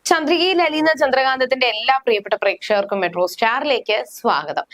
ചന്ദ്രികയിൽ അലിയുന്ന ചന്ദ്രകാന്തത്തിന്റെ എല്ലാ പ്രിയപ്പെട്ട പ്രേക്ഷകർക്കും മെട്രോ സ്റ്റാറിലേക്ക് സ്വാഗതം.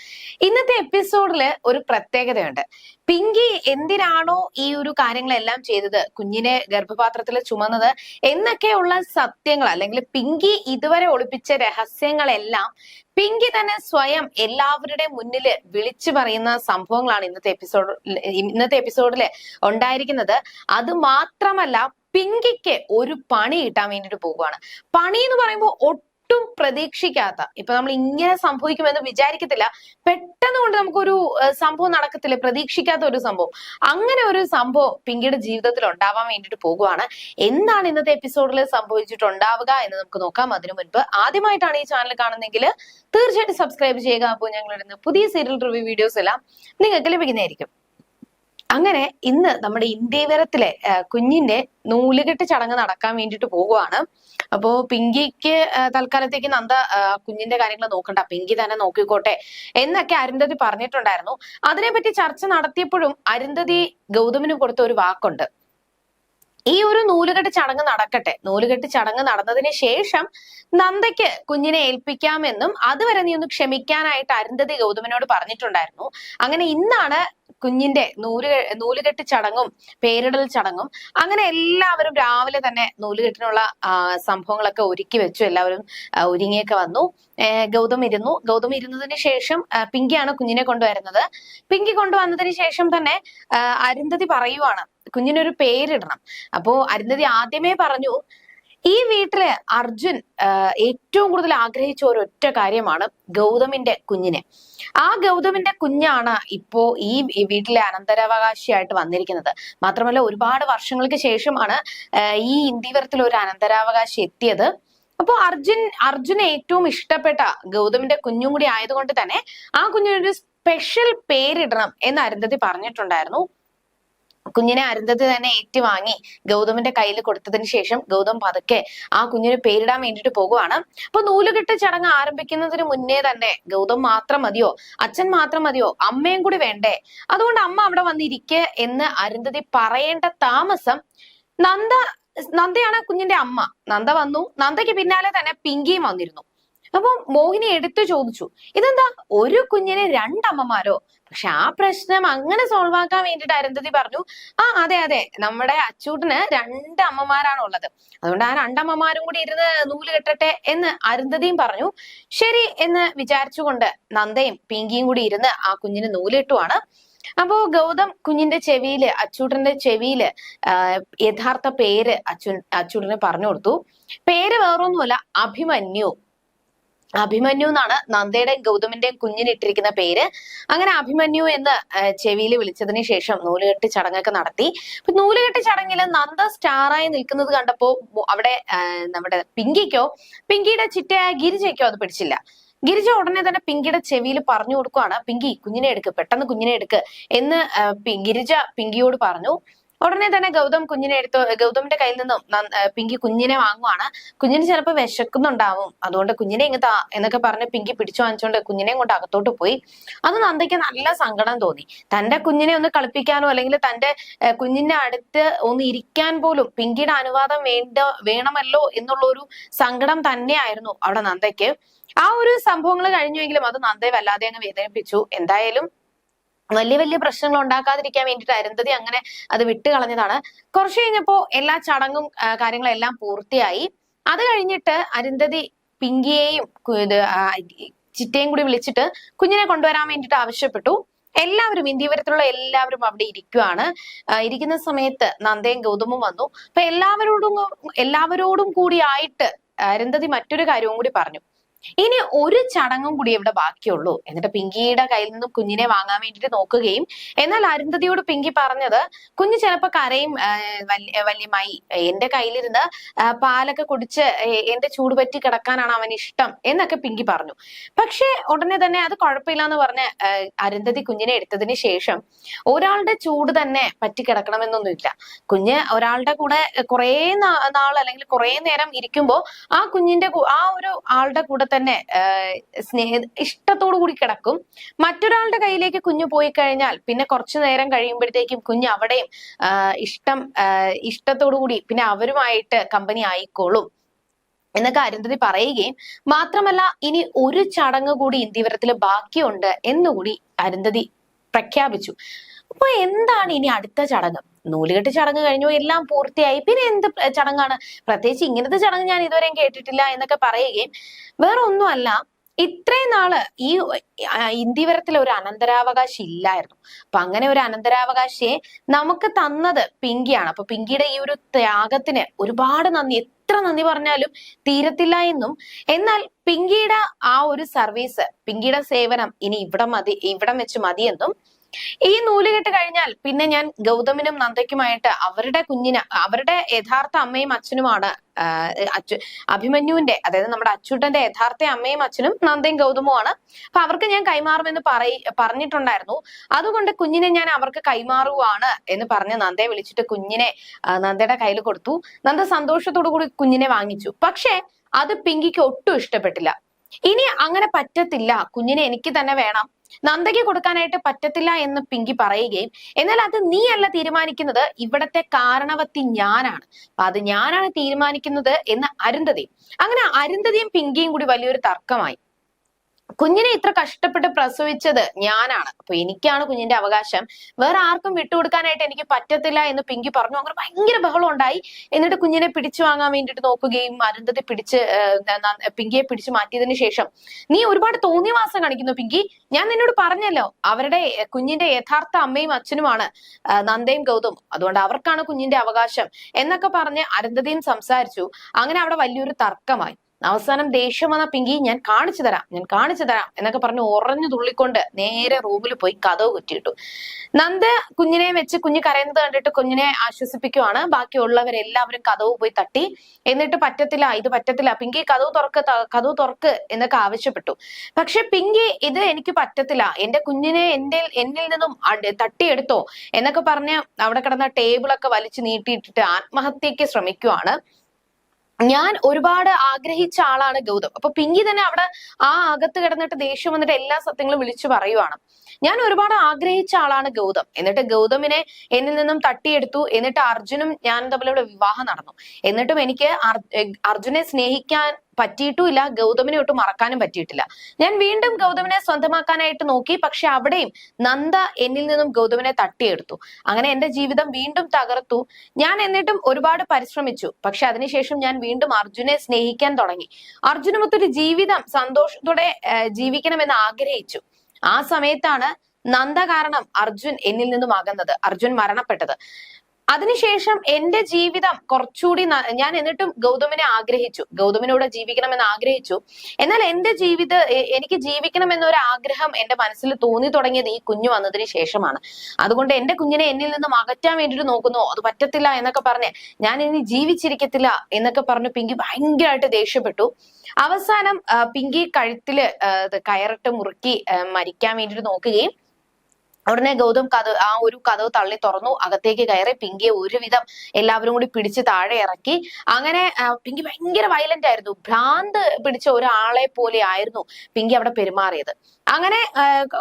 ഇന്നത്തെ എപ്പിസോഡില് ഒരു പ്രത്യേകതയുണ്ട്. പിങ്കി എന്തിനാണോ ഈ ഒരു കാര്യങ്ങളെല്ലാം ചെയ്തത്, കുഞ്ഞിനെ ഗർഭപാത്രത്തിൽ ചുമന്നത് എന്നൊക്കെയുള്ള സത്യങ്ങൾ, അല്ലെങ്കിൽ പിങ്കി ഇതുവരെ ഒളിപ്പിച്ച രഹസ്യങ്ങളെല്ലാം പിങ്കി തന്നെ സ്വയം എല്ലാവരുടെ മുന്നിൽ വിളിച്ചു പറയുന്ന സംഭവങ്ങളാണ് ഇന്നത്തെ എപ്പിസോഡില് ഉണ്ടായിരിക്കുന്നത്. അത് മാത്രമല്ല, പിങ്കിക്ക് ഒരു പണി കിട്ടാൻ വേണ്ടിട്ട് പോകുവാണ്. പണി എന്ന് പറയുമ്പോൾ ഒട്ടും പ്രതീക്ഷിക്കാത്ത, ഇപ്പൊ നമ്മൾ ഇങ്ങനെ സംഭവിക്കുമെന്ന് വിചാരിക്കത്തില്ല, പെട്ടെന്ന് കൊണ്ട് നമുക്കൊരു സംഭവം നടക്കത്തില്ല, പ്രതീക്ഷിക്കാത്ത ഒരു സംഭവം. അങ്ങനെ ഒരു സംഭവം പിങ്കിയുടെ ജീവിതത്തിൽ ഉണ്ടാവാൻ വേണ്ടിട്ട് പോകുവാണ്. എന്താണ് ഇന്നത്തെ എപ്പിസോഡിൽ സംഭവിച്ചിട്ടുണ്ടാവുക എന്ന് നമുക്ക് നോക്കാം. അതിനു മുൻപ് ആദ്യമായിട്ടാണ് ഈ ചാനൽ കാണുന്നതെങ്കിൽ തീർച്ചയായിട്ടും സബ്സ്ക്രൈബ് ചെയ്യുക. അപ്പോൾ ഞങ്ങളിടുന്ന പുതിയ സീരിയൽ റിവ്യൂ വീഡിയോസ് എല്ലാം നിങ്ങൾക്ക് ലഭിക്കുന്നതായിരിക്കും. അങ്ങനെ ഇന്ന് നമ്മുടെ ഇന്ത്യവരത്തിലെ കുഞ്ഞിന്റെ നൂലുകെട്ട് ചടങ്ങ് നടക്കാൻ വേണ്ടിട്ട് പോകുവാണ്. അപ്പോ പിങ്കിക്ക് തൽക്കാലത്തേക്ക് നന്ദ കുഞ്ഞിന്റെ കാര്യങ്ങൾ നോക്കണ്ട, പിങ്കി തന്നെ നോക്കിക്കോട്ടെ എന്നൊക്കെ അരുന്ധതി പറഞ്ഞിട്ടുണ്ടായിരുന്നു. അതിനെപ്പറ്റി ചർച്ച നടത്തിയപ്പോഴും അരുന്ധതി ഗൗതമിന് കൊടുത്ത ഒരു വാക്കുണ്ട്, ഈ ഒരു നൂലുകെട്ട് ചടങ്ങ് നടക്കട്ടെ, നൂലുകെട്ട് ചടങ്ങ് നടന്നതിന് ശേഷം നന്ദയ്ക്ക് കുഞ്ഞിനെ ഏൽപ്പിക്കാമെന്നും അതുവരെ നീ ഒന്ന് ക്ഷമിക്കാനായിട്ട് അരുന്ധതി ഗൗതമിനോട് പറഞ്ഞിട്ടുണ്ടായിരുന്നു. അങ്ങനെ ഇന്നാണ് കുഞ്ഞിന്റെ നൂലുകെട്ട് ചടങ്ങും പേരിടൽ ചടങ്ങും. അങ്ങനെ എല്ലാവരും രാവിലെ തന്നെ നൂലുകെട്ടിനുള്ള സംഭവങ്ങളൊക്കെ ഒരുക്കി വെച്ചു. എല്ലാവരും ഒരുങ്ങിയൊക്കെ വന്നു. ഗൗതം ഇരുന്നതിന് ശേഷം പിങ്കിയാണ് കുഞ്ഞിനെ കൊണ്ടുവരുന്നത്. പിങ്കി കൊണ്ടുവന്നതിന് ശേഷം തന്നെ അരുന്ധതി പറയുവാണ് കുഞ്ഞിനൊരു പേരിടണം. അപ്പോ അരുന്ധതി ആദ്യമേ പറഞ്ഞു, ഈ വീട്ടില് അർജുൻ ഏറ്റവും കൂടുതൽ ആഗ്രഹിച്ച ഒരൊറ്റ കാര്യമാണ് ഗൗതമിന്റെ കുഞ്ഞിനെ. ആ ഗൗതമിന്റെ കുഞ്ഞാണ് ഇപ്പോ ഈ വീട്ടിലെ അനന്തരാവകാശിയായിട്ട് വന്നിരിക്കുന്നത്. മാത്രമല്ല, ഒരുപാട് വർഷങ്ങൾക്ക് ശേഷമാണ് ഈ ഇന്ത്യവരത്തിൽ ഒരു അനന്തരാവകാശി എത്തിയത്. അപ്പോ അർജുന് ഏറ്റവും ഇഷ്ടപ്പെട്ട ഗൗതമിന്റെ കുഞ്ഞും കൂടി ആയതുകൊണ്ട് തന്നെ ആ കുഞ്ഞിനൊരു സ്പെഷ്യൽ പേരിടണം എന്ന് അരുന്ധതി പറഞ്ഞിട്ടുണ്ടായിരുന്നു. കുഞ്ഞിനെ അരുന്ധതി തന്നെ ഏറ്റുവാങ്ങി ഗൗതമിന്റെ കയ്യിൽ കൊടുത്തതിന് ശേഷം ഗൗതം പതുക്കെ ആ കുഞ്ഞിന് പേരിടാൻ വേണ്ടിട്ട് പോകുവാണ്. അപ്പൊ നൂലുകെട്ട് ചടങ്ങ് ആരംഭിക്കുന്നതിന് മുന്നേ തന്നെ ഗൗതം മാത്രം മതിയോ, അച്ഛൻ മാത്രം മതിയോ, അമ്മയും കൂടി വേണ്ടേ, അതുകൊണ്ട് അമ്മ അവിടെ വന്നിരിക്കെ എന്ന് അരുന്ധതി പറയേണ്ട താമസം നന്ദയാണ് കുഞ്ഞിന്റെ അമ്മ. നന്ദ വന്നു. നന്ദയ്ക്ക് പിന്നാലെ തന്നെ പിങ്കിയും വന്നിരുന്നു. അപ്പൊ മോഹിനി എടുത്തു ചോദിച്ചു, ഇതെന്താ ഒരു കുഞ്ഞിന് രണ്ടമ്മമാരോ? പക്ഷെ ആ പ്രശ്നം അങ്ങനെ സോൾവ് ആക്കാൻ വേണ്ടിട്ട് അരുന്ധതി പറഞ്ഞു, അതെ, നമ്മുടെ അച്ചൂട്ടിന് രണ്ട് അമ്മമാരാണ് ഉള്ളത്, അതുകൊണ്ട് ആ രണ്ടമ്മമാരും കൂടി ഇരുന്ന് നൂല് കെട്ടട്ടെ എന്ന് അരുന്ധതിയും പറഞ്ഞു. ശരി എന്ന് വിചാരിച്ചുകൊണ്ട് നന്ദയും പിങ്കിയും കൂടി ഇരുന്ന് ആ കുഞ്ഞിന് നൂലിട്ടുവാണ്. അപ്പോ ഗൗതം കുഞ്ഞിന്റെ ചെവിയില്, അച്ചൂട്ടന്റെ ചെവിയില് യഥാർത്ഥ പേര് അച്ചൂട്ടന് പറഞ്ഞു കൊടുത്തു. പേര് വേറൊന്നുമല്ല, അഭിമന്യു എന്നാണ് നന്ദയുടെയും ഗൗതമിന്റെയും കുഞ്ഞിനിട്ടിരിക്കുന്ന പേര്. അങ്ങനെ അഭിമന്യു എന്ന് ചെവിയിൽ വിളിച്ചതിന് ശേഷം നൂലുകെട്ട് ചടങ്ങൊക്കെ നടത്തി. അപ്പൊ നൂലുകെട്ട് ചടങ്ങിൽ നന്ദ സ്റ്റാറായി നിൽക്കുന്നത് കണ്ടപ്പോ അവിടെ നമ്മുടെ പിങ്കിയുടെ ചിറ്റയായ ഗിരിജയ്ക്കോ അത് പിടിച്ചില്ല. ഗിരിജ ഉടനെ തന്നെ പിങ്കിയുടെ ചെവിയിൽ പറഞ്ഞു കൊടുക്കുവാണ്, പിങ്കി കുഞ്ഞിനെ എടുക്ക്, പെട്ടെന്ന് കുഞ്ഞിനെ എടുക്ക് എന്ന് ഗിരിജ പിങ്കിയോട് പറഞ്ഞു. ഉടനെ തന്നെ ഗൗതമിന്റെ കയ്യിൽ നിന്നും പിങ്കി കുഞ്ഞിനെ വാങ്ങുവാണ്. കുഞ്ഞിന് ചിലപ്പോൾ വിശക്കുന്നുണ്ടാവും, അതുകൊണ്ട് കുഞ്ഞിനെ ഇങ്ങ് താ എന്നൊക്കെ പറഞ്ഞ് പിങ്കി പിടിച്ചു വാങ്ങിച്ചുകൊണ്ട് കുഞ്ഞിനെയും കൊണ്ട് അകത്തോട്ട് പോയി. അത് നന്ദയ്ക്ക് നല്ല സങ്കടം തോന്നി. തന്റെ കുഞ്ഞിനെ ഒന്ന് കളിപ്പിക്കാനോ അല്ലെങ്കിൽ തന്റെ കുഞ്ഞിന്റെ അടുത്ത് ഒന്ന് ഇരിക്കാൻ പോലും പിങ്കിയുടെ അനുവാദം വേണമല്ലോ എന്നുള്ള ഒരു സങ്കടം തന്നെയായിരുന്നു അവിടെ നന്ദയ്ക്ക്. ആ ഒരു സംഭവങ്ങൾ കഴിഞ്ഞുവെങ്കിലും അത് നന്ദയെ വല്ലാതെ അങ്ങ് വേദനിപ്പിച്ചു. എന്തായാലും വലിയ വലിയ പ്രശ്നങ്ങൾ ഉണ്ടാക്കാതിരിക്കാൻ വേണ്ടിയിട്ട് അരുന്ധതി അങ്ങനെ അത് വിട്ടുകളഞ്ഞതാണ്. കുറച്ചു കഴിഞ്ഞപ്പോ എല്ലാ ചടങ്ങും കാര്യങ്ങളെല്ലാം പൂർത്തിയായി. അത് കഴിഞ്ഞിട്ട് അരുന്ധതി പിങ്കിയെയും ചിറ്റയും കൂടി വിളിച്ചിട്ട് കുഞ്ഞിനെ കൊണ്ടുവരാൻ വേണ്ടിയിട്ട് ആവശ്യപ്പെട്ടു. എല്ലാവരും ഇന്ത്യവരത്തിലുള്ള എല്ലാവരും അവിടെ ഇരിക്കുവാണ്. ഇരിക്കുന്ന സമയത്ത് നന്ദയും ഗൗതമും വന്നു. അപ്പൊ എല്ലാവരോടും കൂടി ആയിട്ട് അരുന്ധതി മറ്റൊരു കാര്യവും കൂടി പറഞ്ഞു, ഇനി ഒരു ചടങ്ങും കൂടി ഇവിടെ ബാക്കിയുള്ളൂ. എന്നിട്ട് പിങ്കിയുടെ കയ്യിൽ നിന്നും കുഞ്ഞിനെ വാങ്ങാൻ വേണ്ടിട്ട് നോക്കുകയും, എന്നാൽ അരുന്ധതിയോട് പിങ്കി പറഞ്ഞത്, കുഞ്ഞ് ചിലപ്പോ കരയും വല്യമായി, എന്റെ കയ്യിലിരുന്ന് പാലൊക്കെ കുടിച്ച് എന്റെ ചൂട് പറ്റി കിടക്കാനാണ് അവന് ഇഷ്ടം എന്നൊക്കെ പിങ്കി പറഞ്ഞു. പക്ഷെ ഉടനെ തന്നെ അത് കുഴപ്പമില്ല എന്ന് പറഞ്ഞ് അരുന്ധതി കുഞ്ഞിനെ എടുത്തതിന് ശേഷം ഒരാളുടെ ചൂട് തന്നെ പറ്റി കിടക്കണമെന്നൊന്നുമില്ല. കുഞ്ഞ് ഒരാളുടെ കൂടെ കുറെ നാൾ അല്ലെങ്കിൽ കുറെ നേരം ഇരിക്കുമ്പോ ആ കുഞ്ഞിന്റെ ആ ഒരു ആളുടെ കൂടെ തന്നെ ഇഷ്ടത്തോടു കൂടി കിടക്കും. മറ്റൊരാളുടെ കയ്യിലേക്ക് കുഞ്ഞു പോയി കഴിഞ്ഞാൽ പിന്നെ കുറച്ചു നേരം കഴിയുമ്പോഴത്തേക്കും കുഞ്ഞ് അവിടെയും ഇഷ്ടത്തോടു കൂടി പിന്നെ അവരുമായിട്ട് കമ്പനി ആയിക്കോളും എന്നൊക്കെ അരുന്ധതി പറയുകയും മാത്രമല്ല ഇനി ഒരു ചടങ്ങ് കൂടി ഇന്ത്യവരത്തിൽ ബാക്കിയുണ്ട് എന്നുകൂടി അരുന്ധതി പ്രഖ്യാപിച്ചു. അപ്പൊ എന്താണ് ഇനി അടുത്ത ചടങ്ങ്? നൂലുകെട്ട് ചടങ്ങ് കഴിഞ്ഞു, എല്ലാം പൂർത്തിയായി, പിന്നെ എന്ത് ചടങ്ങാണ്? പ്രത്യേകിച്ച് ഇങ്ങനത്തെ ചടങ്ങ് ഞാൻ ഇതുവരെയും കേട്ടിട്ടില്ല എന്നൊക്കെ പറയുകയും വേറെ ഒന്നുമല്ല, ഇത്രയും നാള് ഈ ഇന്ത്യവരത്തിൽ ഒരു അനന്തരാവകാശി ഇല്ലായിരുന്നു. അപ്പൊ അങ്ങനെ ഒരു അനന്തരാവകാശിയെ നമുക്ക് തന്നത് പിങ്കിയാണ്. അപ്പൊ പിങ്കിയുടെ ഈ ഒരു ത്യാഗത്തിന് ഒരുപാട് നന്ദി, എത്ര നന്ദി പറഞ്ഞാലും തീരത്തില്ല എന്നും, എന്നാൽ പിങ്കിയുടെ ആ ഒരു സർവീസ്, പിങ്കിയുടെ സേവനം ഇനി ഇവിടം വെച്ച് മതിയെന്നും, ഈ നൂലുകെട്ട് കഴിഞ്ഞാൽ പിന്നെ ഞാൻ ഗൗതമിനും നന്ദയ്ക്കുമായിട്ട് അവരുടെ യഥാർത്ഥ അമ്മയും അച്ഛനുമാണ് അഭിമന്യുവിന്റെ, അതായത് നമ്മുടെ അച്ചൂട്ടന്റെ യഥാർത്ഥ അമ്മയും അച്ഛനും നന്ദയും ഗൗതമുമാണ്. അപ്പൊ അവർക്ക് ഞാൻ കൈമാറുമെന്ന് പറഞ്ഞിട്ടുണ്ടായിരുന്നു. അതുകൊണ്ട് കുഞ്ഞിനെ ഞാൻ അവർക്ക് കൈമാറുവാണ് എന്ന് പറഞ്ഞ് നന്ദയെ വിളിച്ചിട്ട് കുഞ്ഞിനെ നന്ദയുടെ കയ്യിൽ കൊടുത്തു. നന്ദ സന്തോഷത്തോടു കൂടി കുഞ്ഞിനെ വാങ്ങിച്ചു. പക്ഷെ അത് പിങ്കിക്ക് ഒട്ടും ഇഷ്ടപ്പെട്ടില്ല. ഇനി അങ്ങനെ പറ്റത്തില്ല, കുഞ്ഞിനെ എനിക്ക് തന്നെ വേണം, നന്ദയ്ക്ക് കൊടുക്കാനായിട്ട് പറ്റത്തില്ല എന്ന് പിങ്കി പറയുകയും, എന്നാൽ അത് നീയല്ല തീരുമാനിക്കുന്നത്, ഇവിടത്തെ കാരണവത്തി ഞാനാണ്, അപ്പൊ അത് ഞാനാണ് തീരുമാനിക്കുന്നത് എന്ന് അരുന്ധതി. അങ്ങനെ അരുന്ധതിയും പിങ്കിയും കൂടി വലിയൊരു തർക്കമായി. കുഞ്ഞിനെ ഇത്ര കഷ്ടപ്പെട്ട് പ്രസവിച്ചത് ഞാനാണ്, അപ്പൊ എനിക്കാണ് കുഞ്ഞിന്റെ അവകാശം, വേറെ ആർക്കും വിട്ടുകൊടുക്കാനായിട്ട് എനിക്ക് പറ്റത്തില്ല എന്ന് പിങ്കി പറഞ്ഞു. അങ്ങനെ ഭയങ്കര ബഹളം ഉണ്ടായി. എന്നിട്ട് കുഞ്ഞിനെ പിടിച്ചു വാങ്ങാൻ വേണ്ടിയിട്ട് നോക്കുകയും അരുന്ധതി പിങ്കിയെ പിടിച്ചു മാറ്റിയതിനു ശേഷം, നീ ഒരുപാട് തോന്നിയവാസം കാണിക്കുന്നു പിങ്കി, ഞാൻ നിന്നോട് പറഞ്ഞല്ലോ അവരുടെ കുഞ്ഞിന്റെ യഥാർത്ഥ അമ്മയും അച്ഛനുമാണ് നന്ദയും ഗൗതമും, അതുകൊണ്ട് അവർക്കാണ് കുഞ്ഞിന്റെ അവകാശം എന്നൊക്കെ പറഞ്ഞ് അരുന്ധതിയും സംസാരിച്ചു. അങ്ങനെ അവിടെ വലിയൊരു തർക്കമായി. അവസാനം ദേഷ്യം വന്ന പിങ്കി, ഞാൻ കാണിച്ചു തരാം എന്നൊക്കെ പറഞ്ഞ് ഉറഞ്ഞു തുള്ളിക്കൊണ്ട് നേരെ റൂമിൽ പോയി കതവ് കുറ്റിയിട്ടു. നന്ദ കുഞ്ഞിനെ വെച്ച് കുഞ്ഞ് കരയുന്നത് കണ്ടിട്ട് കുഞ്ഞിനെ ആശ്വസിപ്പിക്കുവാണ്. ബാക്കിയുള്ളവരെല്ലാവരും കതവ് പോയി തട്ടി. എന്നിട്ട് ഇത് പറ്റത്തില്ല പിങ്കി, കതവ് തുറക്ക് എന്നൊക്കെ ആവശ്യപ്പെട്ടു. പക്ഷെ പിങ്കി, ഇത് എനിക്ക് പറ്റത്തില്ല, എന്റെ കുഞ്ഞിനെ എന്നിൽ നിന്നും തട്ടിയെടുത്തോ എന്നൊക്കെ പറഞ്ഞ് അവിടെ കിടന്ന ടേബിളൊക്കെ വലിച്ചു നീട്ടിയിട്ടിട്ട് ആത്മഹത്യക്ക് ശ്രമിക്കുവാണ്. ഞാൻ ഒരുപാട് ആഗ്രഹിച്ച ആളാണ് ഗൗതം. അപ്പൊ പിങ്കി തന്നെ അവിടെ ആ അകത്ത് കിടന്നിട്ട് ദേഷ്യം വന്നിട്ട് എല്ലാ സത്യങ്ങളും വിളിച്ചു പറയുവാണ്. ഞാൻ ഒരുപാട് ആഗ്രഹിച്ച ആളാണ് ഗൗതം, എന്നിട്ട് ഗൗതമിനെ എന്നിൽ നിന്നും തട്ടിയെടുത്തു, എന്നിട്ട് അർജുനും ഞാൻ തമ്മിലുള്ള വിവാഹം നടന്നു, എന്നിട്ടും എനിക്ക് അർജുനെ സ്നേഹിക്കാൻ പറ്റിയിട്ടുമില്ല, ഗൗതമിനെ ഒട്ടും മറക്കാനും പറ്റിയിട്ടില്ല. ഞാൻ വീണ്ടും ഗൗതമിനെ സ്വന്തമാക്കാനായിട്ട് നോക്കി, പക്ഷെ അവിടെയും നന്ദ എന്നിൽ നിന്നും ഗൗതമിനെ തട്ടിയെടുത്തു. അങ്ങനെ എന്റെ ജീവിതം വീണ്ടും തകർത്തു. ഞാൻ എന്നിട്ടും ഒരുപാട് പരിശ്രമിച്ചു, പക്ഷെ അതിനുശേഷം ഞാൻ വീണ്ടും അർജുനെ സ്നേഹിക്കാൻ തുടങ്ങി. അർജുനുമൊത്തൊരു ജീവിതം സന്തോഷത്തോടെ ജീവിക്കണമെന്ന് ആഗ്രഹിച്ചു. ആ സമയത്താണ് നന്ദ കാരണം അർജുൻ എന്നിൽ നിന്നും അകന്നത്, അർജുൻ മരണപ്പെട്ടത്. അതിനുശേഷം എന്റെ ജീവിതം കുറച്ചുകൂടി ഞാൻ എന്നിട്ടും ഗൗതമിനെ ആഗ്രഹിച്ചു, ഗൗതമിനോട് ജീവിക്കണമെന്ന് ആഗ്രഹിച്ചു. എന്നാൽ എനിക്ക് ജീവിക്കണം എന്നൊരു ആഗ്രഹം എന്റെ മനസ്സിൽ തോന്നി തുടങ്ങിയത് ഈ കുഞ്ഞു വന്നതിന് ശേഷമാണ്. അതുകൊണ്ട് എന്റെ കുഞ്ഞിനെ എന്നിൽ നിന്നും അകറ്റാൻ വേണ്ടിയിട്ട് നോക്കുന്നു, അത് പറ്റത്തില്ല എന്നൊക്കെ പറഞ്ഞ് ഞാൻ ഇനി ജീവിച്ചിരിക്കത്തില്ല എന്നൊക്കെ പറഞ്ഞു പിങ്കി ഭയങ്കരമായിട്ട് ദേഷ്യപ്പെട്ടു. അവസാനം പിങ്കി കഴുത്തില് കയറിട്ട് മുറുക്കി മരിക്കാൻ വേണ്ടിയിട്ട് നോക്കുകയും ഉടനെ ഗൗതം ആ ഒരു കതവ് തള്ളി തുറന്നു, അകത്തേക്ക് കയറി പിങ്കിയെ ഒരുവിധം എല്ലാവരും കൂടി പിടിച്ച് താഴെ ഇറക്കി. അങ്ങനെ പിങ്കി ഭയങ്കര വയലന്റ് ആയിരുന്നു, ഭ്രാന്ത് പിടിച്ച ഒരാളെ പോലെ ആയിരുന്നു പിങ്കി അവിടെ പെരുമാറിയത്. അങ്ങനെ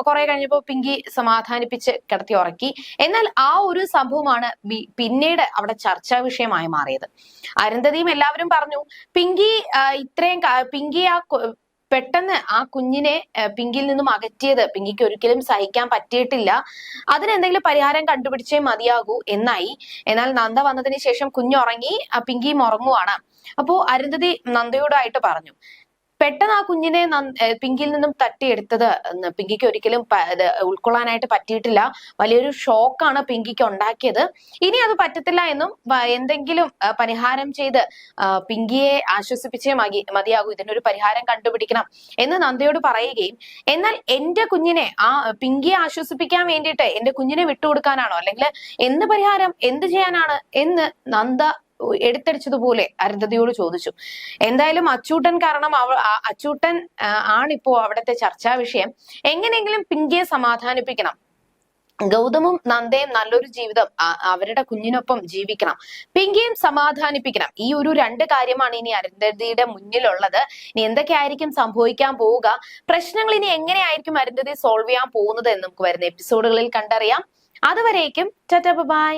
കുറെ കഴിഞ്ഞപ്പോ പിങ്കി സമാധാനിപ്പിച്ച് കിടത്തി ഉറക്കി. എന്നാൽ ആ ഒരു സംഭവമാണ് പിന്നീട് അവിടെ ചർച്ചാ വിഷയമായി മാറിയത്. അരുന്ധതിയും എല്ലാവരും പറഞ്ഞു, പിങ്കി പെട്ടെന്ന് ആ കുഞ്ഞിനെ പിങ്കിയിൽ നിന്നും അകറ്റിയത് പിങ്കിക്ക് ഒരിക്കലും സഹിക്കാൻ പറ്റിയിട്ടില്ല, അതിനെന്തെങ്കിലും പരിഹാരം കണ്ടുപിടിച്ചേ മതിയാകൂ എന്നായി. എന്നാൽ നന്ദ വന്നതിന് ശേഷം കുഞ്ഞുറങ്ങി, പിങ്കിയും ഉറങ്ങുവാണ്. അപ്പോ അരുന്ധതി നന്ദയോടായിട്ട് പറഞ്ഞു, പെട്ടെന്ന് ആ കുഞ്ഞിനെ പിങ്കിയിൽ നിന്നും തട്ടിയെടുത്തത് പിങ്കിക്ക് ഒരിക്കലും ഉൾക്കൊള്ളാനായിട്ട് പറ്റിയിട്ടില്ല, വലിയൊരു ഷോക്കാണ് പിങ്കിക്ക് ഉണ്ടാക്കിയത്. ഇനി അത് പറ്റത്തില്ല എന്നും എന്തെങ്കിലും പരിഹാരം ചെയ്ത് പിങ്കിയെ ആശ്വസിപ്പിച്ചേ മതിയാകൂ, ഇതിനൊരു പരിഹാരം കണ്ടുപിടിക്കണം എന്ന് നന്ദയോട് പറയുകയും, എന്നാൽ എന്റെ കുഞ്ഞിനെ പിങ്കിയെ ആശ്വസിപ്പിക്കാൻ വേണ്ടിയിട്ട് എന്റെ കുഞ്ഞിനെ വിട്ടുകൊടുക്കാനാണോ, അല്ലെങ്കിൽ എന്ത് പരിഹാരം എന്ത് ചെയ്യാനാണ് എന്ന് നന്ദ എടുത്തടിച്ചതുപോലെ അരുന്ധതിയോട് ചോദിച്ചു. എന്തായാലും അച്ചൂട്ടൻ കാരണം അച്ചൂട്ടൻ ആണിപ്പോ അവിടുത്തെ ചർച്ചാ വിഷയം. എങ്ങനെയെങ്കിലും പിങ്കിയെ സമാധാനിപ്പിക്കണം, ഗൗതമും നന്ദയും നല്ലൊരു ജീവിതം അവരുടെ കുഞ്ഞിനൊപ്പം ജീവിക്കണം, പിങ്കിയും സമാധാനിപ്പിക്കണം. ഈ ഒരു രണ്ട് കാര്യമാണ് ഇനി അരുന്ധതിയുടെ മുന്നിലുള്ളത്. ഇനി എന്തൊക്കെയായിരിക്കും സംഭവിക്കാൻ പോവുക, പ്രശ്നങ്ങൾ ഇനി എങ്ങനെയായിരിക്കും അരുന്ധതി സോൾവ് ചെയ്യാൻ പോകുന്നത് എന്ന് നമുക്ക് വരുന്ന എപ്പിസോഡുകളിൽ കണ്ടറിയാം. അതുവരേക്കും ടാറ്റാ ബൈ.